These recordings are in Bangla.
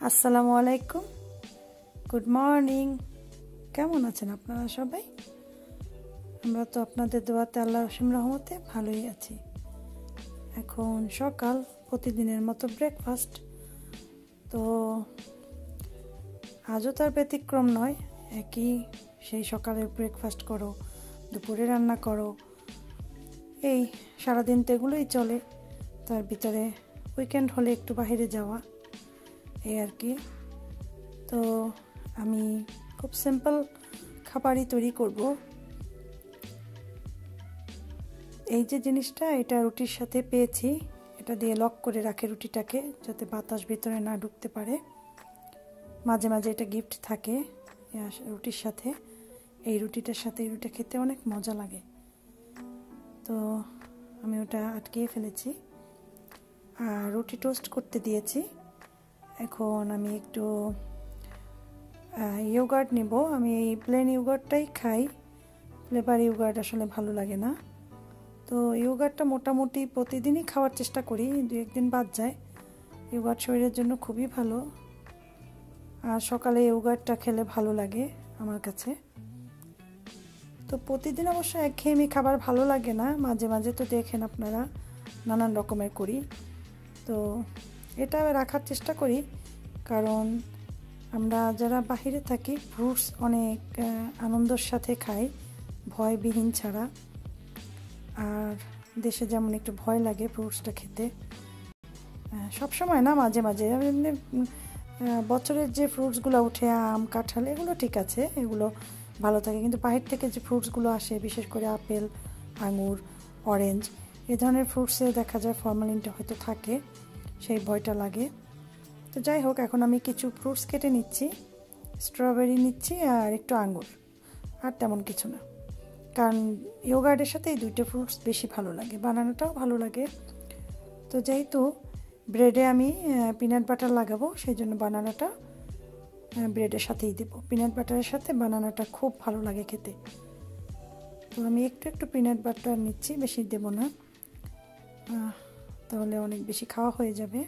আসসালামু আলাইকুম, গুড মর্নিং। কেমন আছেন আপনারা সবাই? আমরা তো আপনাদের দোয়াতে আল্লাহর অসীম রহমতে ভালোই আছি। এখন সকাল, প্রতিদিনের মতো ব্রেকফাস্ট। তো আজও তার ব্যতিক্রম নয়, একই সেই সকালের ব্রেকফাস্ট করো, দুপুরে রান্না করো, এই সারাদিন তো এগুলোই চলে। তার ভিতরে উইকেন্ড হলে একটু বাইরে যাওয়া, এই আর কি। তো আমি খুব সিম্পল খাবারই তৈরি করব। এই যে জিনিসটা, এটা রুটির সাথে পেয়েছি, এটা দিয়ে লক করে রাখে রুটিটাকে, যাতে বাতাস ভিতরে না ঢুকতে পারে। মাঝে মাঝে এটা গিফট থাকে রুটির সাথে। এই রুটিটার সাথে এই রুটি খেতে অনেক মজা লাগে, তো আমি ওটা আটকিয়ে ফেলেছি। আর রুটি টোস্ট করতে দিয়েছি। এখন আমি একটু ইয়োগার্ট নেব। আমি এই প্লেন ইয়োগার্টটাই খাই, ফ্লেভার ইয়োগার্ট আসলে ভালো লাগে না। তো ইয়োগার্টটা মোটামুটি প্রতিদিনই খাওয়ার চেষ্টা করি, দু একদিন বাদ যায়। ইয়োগার্ট শরীরের জন্য খুবই ভালো, আর সকালে ইয়োগার্টটা খেলে ভালো লাগে আমার কাছে। তো প্রতিদিন অবশ্য একঘেয়েমি খাবার ভালো লাগে না, মাঝে মাঝে তো দেখেন আপনারা নানান রকমের করি। তো এটা রাখার চেষ্টা করি, কারণ আমরা যারা বাহিরে থাকি ফ্রুটস অনেক আনন্দের সাথে খাই, ভয়বিহীন ছাড়া। আর দেশে যেমন একটু ভয় লাগে ফ্রুটসটা খেতে, সব সময় না, মাঝে মাঝে। এমনি বছরের যে ফ্রুটসগুলো উঠে, আম, কাঁঠাল, এগুলো ঠিক আছে, এগুলো ভালো থাকে। কিন্তু বাহির থেকে যে ফ্রুটসগুলো আসে, বিশেষ করে আপেল, আঙুর, অরেঞ্জ, এ ধরনের ফ্রুটসে দেখা যায় ফরমালিনটা হয়তো থাকে, সেই ভয়টা লাগে। তো যাই হোক, এখন আমি কিছু ফ্রুটস কেটে নিচ্ছি, স্ট্রবেরি নিচ্ছি আর একটু আঙুর, আর তেমন কিছু না। কারণ ইয়োগার্টের সাথে এই দুইটা ফ্রুটস বেশি ভালো লাগে, বানানোটাও ভালো লাগে। তো যেহেতু ব্রেডে আমি পিনাট বাটার লাগাবো, সেই জন্য বানানাটা ব্রেডের সাথেই দেবো। পিনাট বাটারের সাথে বানানাটা খুব ভালো লাগে খেতে। তো আমি একটু একটু পিনাট বাটার নিচ্ছি, বেশি দেবো না, তাহলে অনেক বেশি খাওয়া হয়ে যাবে।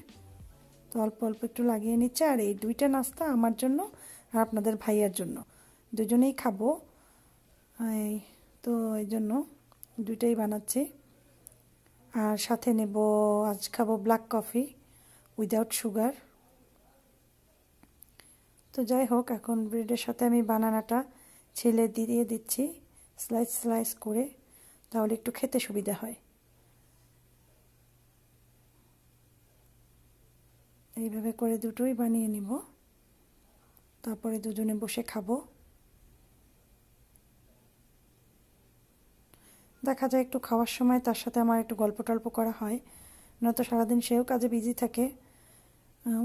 তো অল্প অল্প একটু লাগিয়ে নিচ্ছে। আর এই দুইটা নাস্তা আমার জন্য আর আপনাদের ভাইয়ার জন্য, দুজনেই খাবো। তো এই জন্য দুইটাই বানাচ্ছি। আর সাথে নেব, আজ খাবো ব্ল্যাক কফি উইদাউট সুগার। তো যাই হোক, এখন ব্রেডের সাথে আমি বানানাটা ছেলে দিয়ে দিচ্ছি স্লাইস স্লাইস করে, তাহলে একটু খেতে সুবিধা হয়। এইভাবে করে দুটোই বানিয়ে নিব, তারপরে দুজনে বসে খাবো। দেখা যায় একটু খাওয়ার সময় তার সাথে আমার একটু গল্প টল্প করা হয়, নয়তো সারাদিন সেও কাজে বিজি থাকে,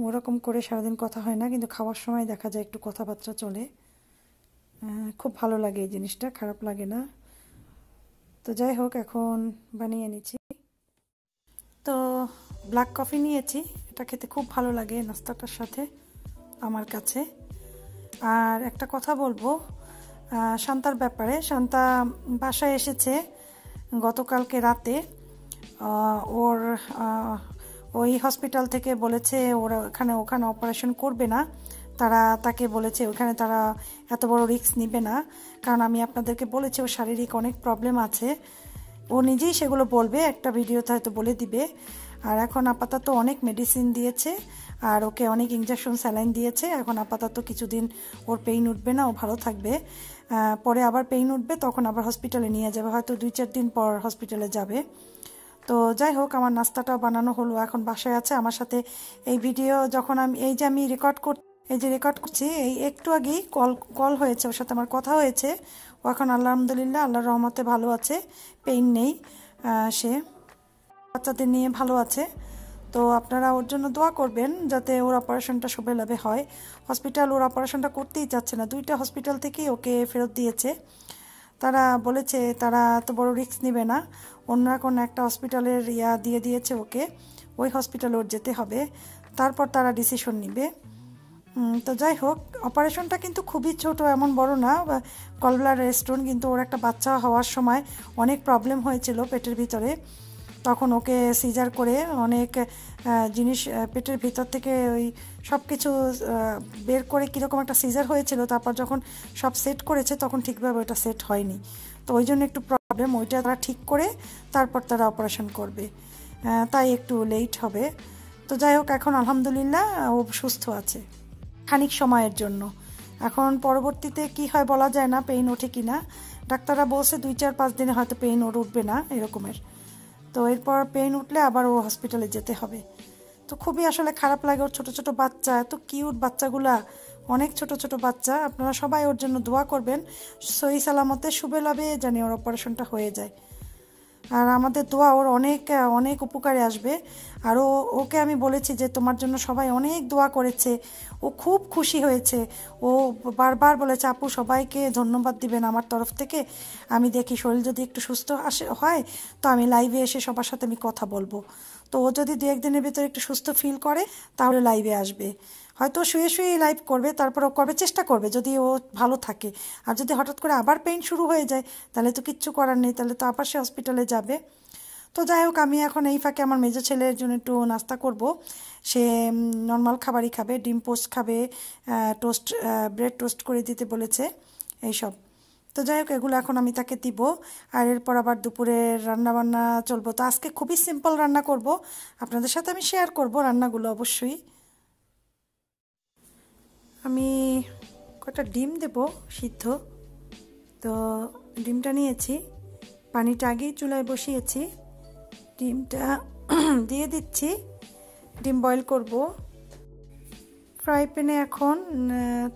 ওরকম করে সারাদিন কথা হয় না। কিন্তু খাওয়ার সময় দেখা যায় একটু কথাবার্তা চলে, খুব ভালো লাগে এই জিনিসটা, খারাপ লাগে না। তো যাই হোক, এখন বানিয়ে নিচ্ছি। তো ব্ল্যাক কফি নিয়েছি, এটা খেতে খুব ভালো লাগে নাস্তাটার সাথে আমার কাছে। আর একটা কথা বলবো শান্তার ব্যাপারে। শান্তা বাসায় এসেছে গতকালকে রাতে। ওই হসপিটাল থেকে বলেছে ওরা ওখানে অপারেশন করবে না, তারা তাকে বলেছে ওখানে তারা এত বড় রিস্ক নেবে না। কারণ আমি আপনাদেরকে বলেছি ওর শারীরিক অনেক প্রবলেম আছে, ও নিজেই সেগুলো বলবে, একটা ভিডিওতে হয়তো বলে দিবে। আর এখন আপাতত অনেক মেডিসিন দিয়েছে, আর ওকে অনেক ইনজেকশন স্যালাইন দিয়েছে। এখন আপাতত কিছুদিন ওর পেইন উঠবে না, ও ভালো থাকবে। পরে আবার পেইন উঠবে, তখন আবার হসপিটালে নিয়ে যাবে, হয়তো 2-4 দিন পর হসপিটালে যাবে। তো যাই হোক, আমার নাস্তাটাও বানানো হলো, এখন বাসায় আছে আমার সাথে। এই ভিডিও যখন আমি রেকর্ড করছি, এই একটু আগেই কল হয়েছে, ওর সাথে আমার কথা হয়েছে। ও এখন আলহামদুলিল্লাহ আল্লাহর রহমতে ভালো আছে, পেইন নেই, সে বাচ্চাদের নিয়ে ভালো আছে। তো আপনারা ওর জন্য দোয়া করবেন যাতে ওর অপারেশনটা সুবিধাভাবে হয়। হসপিটাল ওর অপারেশনটা করতেই চাচ্ছে না, 2টা হসপিটাল থেকেই ওকে ফেরত দিয়েছে। তারা বলেছে তারা এত বড় রিস্ক নেবে না, অন্য কোনো একটা হসপিটালের দিয়ে দিয়েছে ওকে, ওই হসপিটালে ওর যেতে হবে, তারপর তারা ডিসিশন নেবে। তো যাই হোক, অপারেশনটা কিন্তু খুবই ছোট, এমন বড় না, গলব্লাডার স্টোন। কিন্তু ওর একটা বাচ্চা হওয়ার সময় অনেক প্রবলেম হয়েছিল পেটের ভিতরে, তখন ওকে সিজার করে অনেক জিনিস পেটের ভিতর থেকে ওই সব কিছু বের করে কীরকম একটা সিজার হয়েছিল, তারপর যখন সব সেট করেছে তখন ঠিকভাবে ওটা সেট হয়নি, তো ওই জন্য একটু প্রবলেম, ওইটা তারা ঠিক করে তারপর তারা অপারেশন করবে, তাই একটু লেট হবে। তো যাই হোক, এখন আলহামদুলিল্লাহ ও সুস্থ আছে খানিক সময়ের জন্য। এখন পরবর্তীতে কি হয় বলা যায় না, পেইন ওঠে কি না। ডাক্তাররা বলছে 2-4-5 দিনে হয়তো পেইন ওর উঠবে না এরকমের, তো এরপর পেইন উঠলে আবার ও হসপিটালে যেতে হবে। তো খুবই আসলে খারাপ লাগে, ওর ছোটো ছোটো বাচ্চা, এত কিউট বাচ্চাগুলা, অনেক ছোট ছোট বাচ্চা। আপনারা সবাই ওর জন্য দোয়া করবেন, সহি সালামতে শুভে লাভে জানি ওর অপারেশনটা হয়ে যায়। আর আমাদের দোয়া ওর অনেক অনেক উপকারে আসবে। আর ওকে আমি বলেছি যে তোমার জন্য সবাই অনেক দোয়া করেছে, ও খুব খুশি হয়েছে, ও বারবার বলেছে আপু সবাইকে ধন্যবাদ দিবেন আমার তরফ থেকে, আমি দেখি শরীর যদি একটু সুস্থ হয় তো আমি লাইভে এসে সবার সাথে আমি কথা বলবো। তো ও যদি 2-1 দিনের ভিতরে একটু সুস্থ ফিল করে তাহলে লাইভে আসবে, হয়তো শুয়ে শুয়ে লাইভ করবে, তারপর ও করবে, চেষ্টা করবে যদি ও ভালো থাকে। আর যদি হঠাৎ করে আবার পেইন শুরু হয়ে যায় তাহলে তো কিচ্ছু করার নেই, তাহলে তো আবার সে হসপিটালে যাবে। তো যাই হোক, আমি এখন এই ফাঁকে আমার মেজো ছেলের জন্য একটু নাস্তা করব। সে নর্মাল খাবারই খাবে, ডিম পোস্ট খাবে, টোস্ট ব্রেড টোস্ট করে দিতে বলেছে এইসব। তো যাই হোক, এগুলো এখন আমি তাকে দিব। আর এরপর আবার দুপুরের রান্নাবান্না চলবো। তো আজকে খুবই সিম্পল রান্না করব, আপনাদের সাথে আমি শেয়ার করব রান্নাগুলো অবশ্যই। আমি কটা ডিম দেব সিদ্ধ, তো ডিমটা নিয়েছি, পানিটা আগেই চুলায় বসিয়েছি, ডিমটা দিয়ে দিচ্ছি, ডিম বয়েল করব। ফ্রাই প্যানে এখন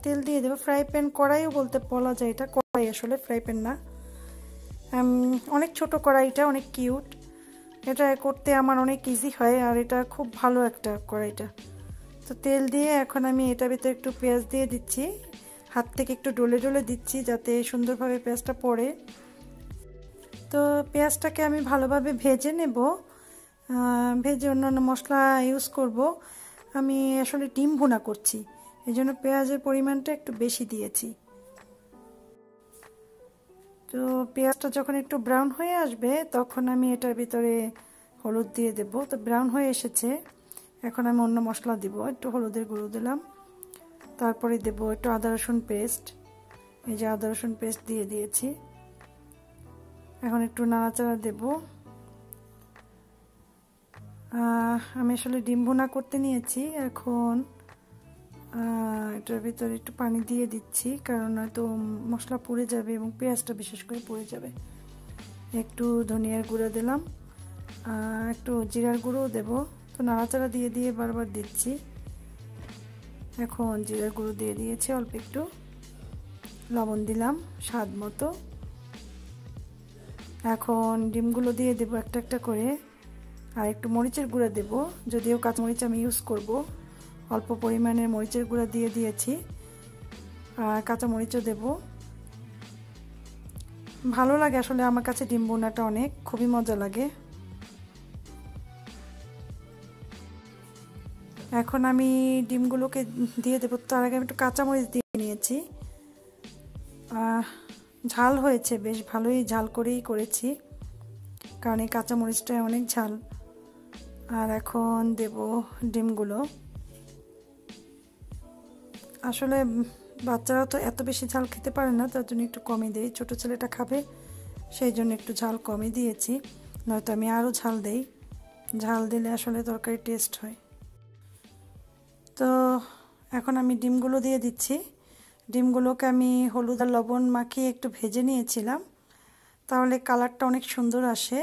তেল দিয়ে দেবো, ফ্রাই প্যান কড়াইও বলা যায়, এটা কড়াই আসলে ফ্রাই প্যান না। অনেক ছোট কড়াইটা, অনেক কিউট, এটা করতে আমার অনেক ইজি হয়, আর এটা খুব ভালো একটা কড়াইটা। তো তেল দিয়ে এখন আমি এটার ভিতরে একটু পেঁয়াজ দিয়ে দিচ্ছি, হাত থেকে একটু ডলে ডলে দিচ্ছি যাতে সুন্দরভাবে পেঁয়াজটা পড়ে। তো পেঁয়াজটাকে আমি ভালোভাবে ভেজে নেব, ভেজে অন্যান্য মশলা ইউজ করব। আমি আসলে ডিম ভুনা করছি, এই জন্য পেঁয়াজের পরিমাণটা একটু বেশি দিয়েছি। তো পেঁয়াজটা যখন একটু ব্রাউন হয়ে আসবে তখন আমি এটার ভিতরে হলুদ দিয়ে দেব। তো ব্রাউন হয়ে এসেছে, এখন আমি অন্য মশলা দিব, একটু হলুদের গুঁড়ো দিলাম, তারপরে দেব একটু আদা রসুন পেস্ট, এই যে আদা রসুন পেস্ট দিয়ে দিয়েছি। এখন একটু নাড়াচাড়া দেব। আমি আসলে ডিম ভুনা করতে নিয়েছি, এখন এটার ভিতরে একটু পানি দিয়ে দিচ্ছি, কারণ হয়তো মশলা পুড়ে যাবে এবং পেঁয়াজটা বিশেষ করে পুড়ে যাবে। একটু ধনিয়ার গুঁড়ো দিলাম, একটু জিরার গুঁড়োও দেবো। তো নাড়াচাড়া দিয়ে দিয়ে বারবার দিচ্ছি। এখন জিরার গুঁড়ো দিয়ে দিয়েছি, অল্প একটু লবণ দিলাম স্বাদ মতো। এখন ডিমগুলো দিয়ে দেবো একটা একটা করে, আর একটু মরিচের গুঁড়া দেবো, যদিও কাঁচামরিচ আমি ইউজ করব, অল্প পরিমাণের মরিচের গুঁড়া দিয়ে দিয়েছি, আর কাঁচামরিচও দেব। ভালো লাগে আসলে আমার কাছে ডিম ভুনাটা অনেক, খুবই মজা লাগে। এখন আমি ডিমগুলোকে দিয়ে দেবো, তার আগে আমি একটু কাঁচামরিচ দিয়ে নিয়েছি। ঝাল হয়েছে, বেশ ভালোই ঝাল করেই করেছি, কারণ এই কাঁচামরিচটা অনেক ঝাল। আর এখন দেব ডিমগুলো। আসলে বাচ্চারা তো এত বেশি ঝাল খেতে পারে না, তার জন্য একটু কমই দেই, ছোটো ছেলেটা খাবে সেই জন্য একটু ঝাল কমই দিয়েছি, নয়তো আমি আরও ঝাল দেই, ঝাল দিলে আসলে তরকারি টেস্ট হয়। তো এখন আমি ডিমগুলো দিয়ে দিচ্ছি। ডিমগুলোকে আমি হলুদ আর লবণ মাখিয়ে একটু ভেজে নিয়েছিলাম, তাহলে কালারটা অনেক সুন্দর আসে।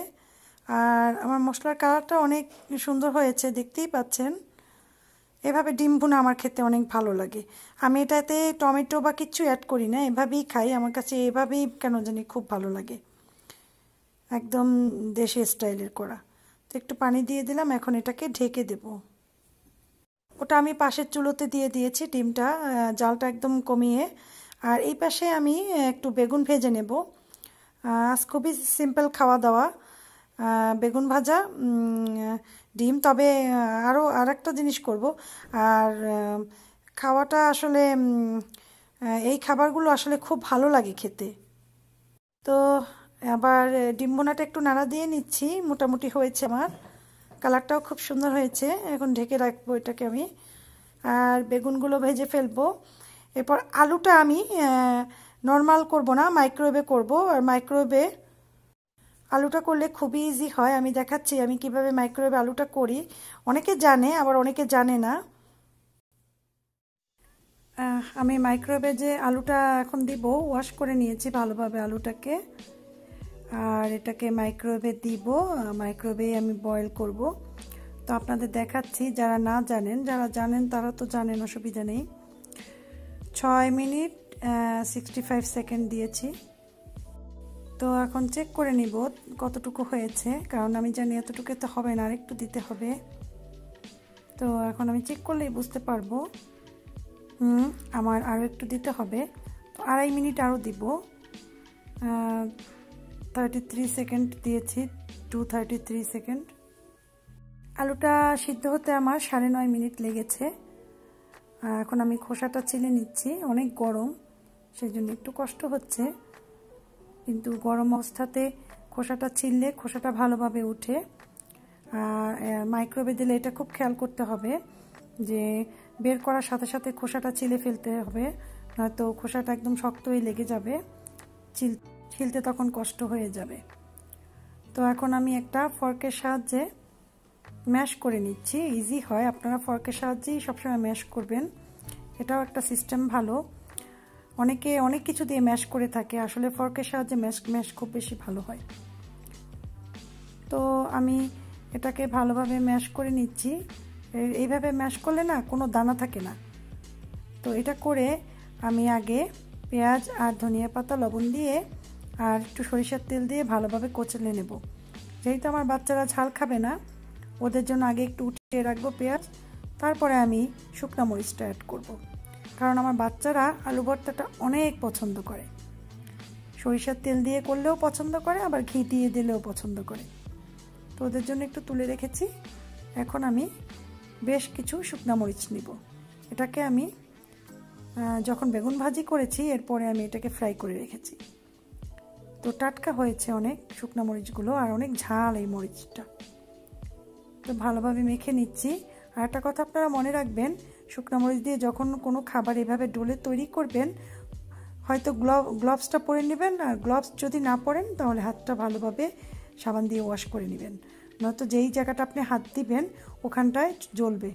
আর আমার মশলার কালারটা অনেক সুন্দর হয়েছে, দেখতেই পাচ্ছেন। এভাবে ডিম ভুনা আমার খেতে অনেক ভালো লাগে। আমি এটাতে টমেটো বা কিচ্ছু অ্যাড করি না, এভাবেই খাই, আমার কাছে এভাবেই কেন জানি খুব ভালো লাগে, একদম দেশি স্টাইলের করা। তো একটু পানি দিয়ে দিলাম, এখন এটাকে ঢেকে দেব। ওটা আমি পাশের চুলোতে দিয়ে দিয়েছি ডিমটা, জালটা একদম কমিয়ে। আর এই পাশে আমি একটু বেগুন ভেজে নেব। আজ খুবই সিম্পল খাওয়া দাওয়া, বেগুন ভাজা, ডিম। তবে আর একটা জিনিস করব, আর খাওয়াটা আসলে এই খাবারগুলো আসলে খুব ভালো লাগে খেতে। তো আবার ডিম বোনাটা একটু নাড়া দিয়ে নিচ্ছি, মোটামুটি হয়েছে আমার, কালারটাও খুব সুন্দর হয়েছে। এখন ঢেকে রাখবো এটাকে আমি, আর বেগুনগুলো ভেজে ফেলবো। এরপর আলুটা আমি নর্মাল করব না, মাইক্রোওয়েভে করব। আর মাইক্রোওয়েভে আলুটা করলে খুবই ইজি হয়, আমি দেখাচ্ছি আমি কিভাবে মাইক্রোওয়েভে আলুটা করি। অনেকে জানে, আবার অনেকে জানে না। আমি মাইক্রোওয়েভে যে আলুটা এখন দিব, ওয়াশ করে নিয়েছি ভালোভাবে আলুটাকে, আর এটাকে মাইক্রোওয়েভে দিব। মাইক্রোওয়েভে আমি বয়েল করব। তো আপনাদের দেখাচ্ছি, যারা না জানেন, যারা জানেন তারা তো জানেন, অসুবিধা নেই। 6 মিনিট 65 সেকেন্ড দিয়েছি। তো এখন চেক করে নিব কতটুকু হয়েছে, কারণ আমি জানি এতটুকু তো হবে না, আরেকটু দিতে হবে। তো এখন আমি চেক করলেই বুঝতে পারবো। আমার আরও একটু দিতে হবে, তো 2.5 মিনিট আরও দিব। 33 সেকেন্ড দিয়েছি, 233 সেকেন্ড। আলুটা সিদ্ধ হতে আমার 9.5 মিনিট লেগেছে। এখন আমি খোসাটা ছিলে নিচ্ছি, অনেক গরম সেই জন্য একটু কষ্ট হচ্ছে, কিন্তু গরম অবস্থাতে খোসাটা ছিললে খোসাটা ভালোভাবে উঠে। আর মাইক্রোওয়েভে দিলে এটা খুব খেয়াল করতে হবে যে বের করার সাথে সাথে খোসাটা ছিলে ফেলতে হবে, নয়তো খোসাটা একদম শক্ত হয়ে লেগে যাবে, ছিলতে তখন কষ্ট হয়ে যাবে। তো এখন আমি একটা ফর্কের সাহায্যে ম্যাশ করে নিচ্ছি, ইজি হয়। আপনারা ফর্কের সাহায্যেই সবসময় ম্যাশ করবেন, এটাও একটা সিস্টেম ভালো। অনেকে অনেক কিছু দিয়ে ম্যাশ করে থাকে, আসলে ফর্কের সাহায্যে ম্যাশ খুব বেশি ভালো হয়। তো আমি এটাকে ভালোভাবে ম্যাশ করে নিচ্ছি। এইভাবে ম্যাশ করলে না কোনো দানা থাকে না। তো এটা করে আমি আগে পেঁয়াজ আর ধনিয়া পাতা, লবণ দিয়ে আর একটু সরিষার তেল দিয়ে ভালোভাবে কচলে নেব। যেহেতু আমার বাচ্চারা ঝাল খাবে না, ওদের জন্য আগে একটু উঠিয়ে রাখবো পেঁয়াজ, তারপরে আমি শুকনো মরিচটা অ্যাড করব। কারণ আমার বাচ্চারা আলু ভর্তাটা অনেক পছন্দ করে, সরিষার তেল দিয়ে করলেও পছন্দ করে, আবার ঘি দিয়ে দিলেও পছন্দ করে। তো ওদের জন্য একটু তুলে রেখেছি। এখন আমি বেশ কিছু শুকনো মরিচ নিব। এটাকে আমি যখন বেগুন ভাজি করেছি এরপরে আমি এটাকে ফ্রাই করে রেখেছি। তো টাটকা হয়েছে অনেক শুকনো মরিচগুলো, আর অনেক ঝাল এই মরিচটা। তো ভালোভাবে মেখে নিচ্ছি। আর একটা কথা আপনারা মনে রাখবেন, শুকনো মরিচ দিয়ে যখন কোনো খাবার এভাবে ডোলে তৈরি করবেন, হয়তো গ্লাভসটা পরে নেবেন, আর গ্লাভস যদি না পরেন তাহলে হাতটা ভালোভাবে সাবান দিয়ে ওয়াশ করে নেবেন, নয়তো যেই জায়গাটা আপনি হাত দিবেন ওখানটায় জ্বলবে।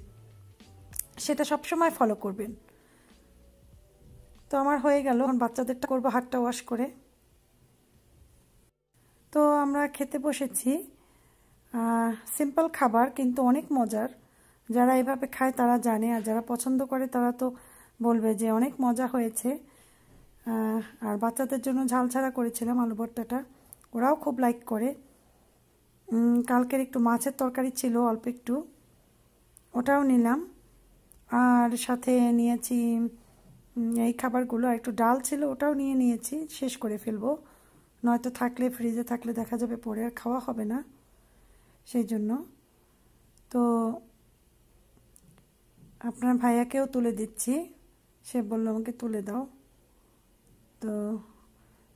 সেটা সবসময় ফলো করবেন। তো আমার হয়ে গেল, এখন বাচ্চাদেরটা করবো হাতটা ওয়াশ করে। তো আমরা খেতে বসেছি। সিম্পল খাবার কিন্তু অনেক মজার, যারা এভাবে খায় তারা জানে, আর যারা পছন্দ করে তারা তো বলবে যে অনেক মজা হয়েছে। আর বাচ্চাদের জন্য ঝাল ছাড়া করেছিলাম আলু ভর্তাটা, ওরাও খুব লাইক করে। কালকের একটু মাছের তরকারি ছিল অল্প একটু, ওটাও নিলাম। আর সাথে নিয়েছি এই খাবারগুলো, আর একটু ডাল ছিল ওটাও নিয়েছি, শেষ করে ফেলবো, নয়তো থাকলে ফ্রিজে থাকলে দেখা যাবে পরে আর খাওয়া হবে না, সেই জন্য। তো আপনার ভাইয়াকেও তুলে দিচ্ছি, সে বলল আমাকে তুলে দাও। তো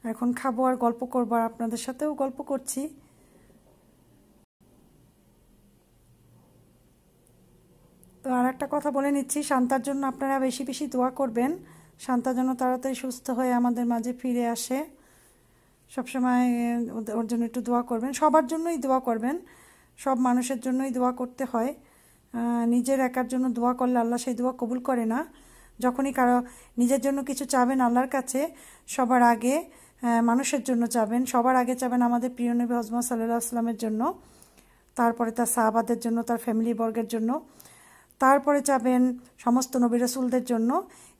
এখন খাবো আর গল্প করবো, আর আপনাদের সাথেও গল্প করছি। তো আর একটা কথা বলে নিচ্ছি, শান্তার জন্য আপনারা বেশি বেশি দোয়া করবেন, শান্তা যেন তাড়াতাড়ি সুস্থ হয়ে আমাদের মাঝে ফিরে আসে। সবসময় ওর জন্য একটু দোয়া করবেন, সবার জন্যই দোয়া করবেন, সব মানুষের জন্যই দোয়া করতে হয়। নিজের একার জন্য দোয়া করলে আল্লাহ সেই দোয়া কবুল করে না। যখনই কারো নিজের জন্য কিছু চাবেন আল্লাহর কাছে, সবার আগে মানুষের জন্য চাবেন, সবার আগে চাবেন আমাদের প্রিয় নবী হজরত সাল্লাল্লাহু আলাইহি ওয়াসাল্লামের জন্য, তারপরে তার সাহাবাদের জন্য, তার ফ্যামিলি বর্গের জন্য, তারপরে চাবেন সমস্ত নবী রাসূলদের জন্য,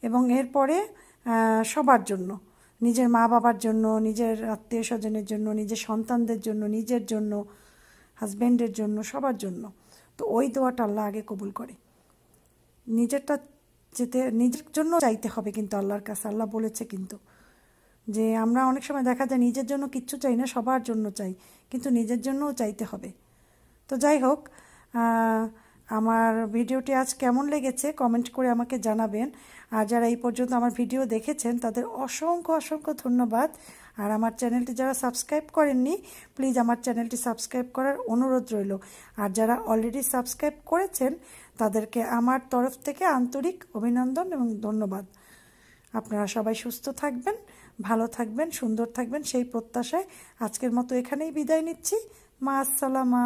এবং এরপরে সবার জন্য, নিজের মা বাবার জন্য, নিজের আত্মীয় স্বজনের জন্য, নিজের সন্তানদের জন্য, নিজের জন্য, হাজব্যান্ডের জন্য, সবার জন্য। তো ওই দোয়াটা আল্লাহ আগে কবুল করে। নিজেরটা নিজের জন্য চাইতে হবে কিন্তু আল্লাহর কাছে, আল্লাহ বলেছে কিন্তু যে আমরা অনেক সময় দেখা যায় নিজের জন্য কিচ্ছু চাই না, সবার জন্য চাই, কিন্তু নিজের জন্যও চাইতে হবে। তো যাই হোক, আমার ভিডিওটি আজ কেমন লেগেছে কমেন্ট করে আমাকে জানাবেন। আর যারা এই পর্যন্ত আমার ভিডিও দেখেছেন তাদের অসংখ্য অসংখ্য ধন্যবাদ। আর আমার চ্যানেলটি যারা সাবস্ক্রাইব করেননি প্লিজ আমার চ্যানেলটি সাবস্ক্রাইব করার অনুরোধ রইল। আর যারা অলরেডি সাবস্ক্রাইব করেছেন তাদেরকে আমার তরফ থেকে আন্তরিক অভিনন্দন এবং ধন্যবাদ। আপনারা সবাই সুস্থ থাকবেন, ভালো থাকবেন, সুন্দর থাকবেন সেই প্রত্যাশায় আজকের মতো এখানেই বিদায় নিচ্ছি। মা আসসালামা।